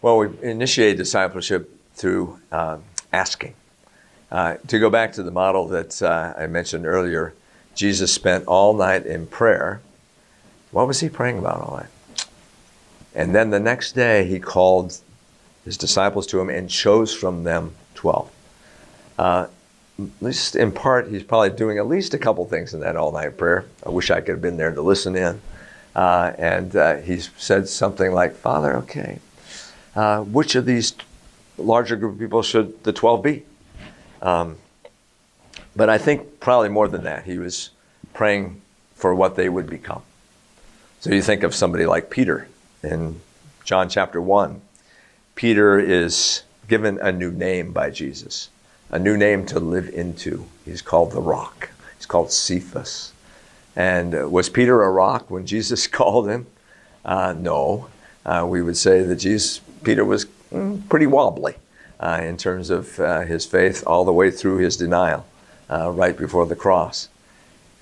Well, we initiate discipleship through asking. To go back to the model that I mentioned earlier, Jesus spent all night in prayer. What was he praying about all night? And then the next day he called his disciples to him and chose from them 12. At least in part, he's probably doing at least a couple things in that all-night prayer. I wish I could have been there to listen in. And he said something like, Father, okay, which of these larger group of people should the 12 be? But I think probably more than that, he was praying for what they would become. So you think of somebody like Peter in John chapter 1. Peter is given a new name by Jesus, a new name to live into. He's called the Rock. He's called Cephas. And was Peter a rock when Jesus called him? No. We would say that Peter was pretty wobbly in terms of his faith all the way through his denial right before the cross.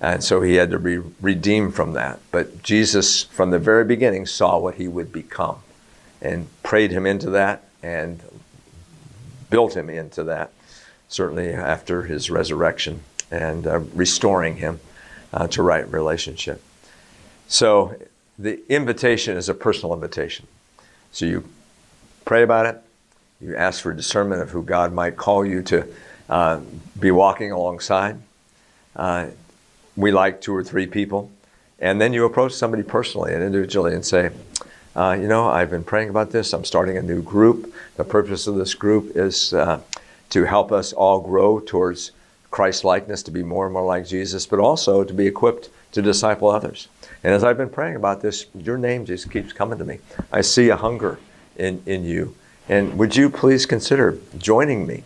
And so he had to be redeemed from that. But Jesus, from the very beginning, saw what he would become and prayed him into that and built him into that, certainly after his resurrection and restoring him to right relationship. So the invitation is a personal invitation. So you pray about it. You ask for discernment of who God might call you to be walking alongside. We like 2 or 3 people. And then you approach somebody personally and individually and say, I've been praying about this. I'm starting a new group. The purpose of this group is to help us all grow towards Christ-likeness, to be more and more like Jesus, but also to be equipped to disciple others. And as I've been praying about this, your name just keeps coming to me. I see a hunger in you. And would you please consider joining me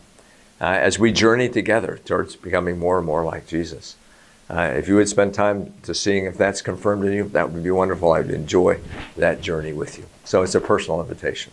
as we journey together towards becoming more and more like Jesus? If you would spend time to seeing if that's confirmed in you, that would be wonderful. I would enjoy that journey with you. So it's a personal invitation.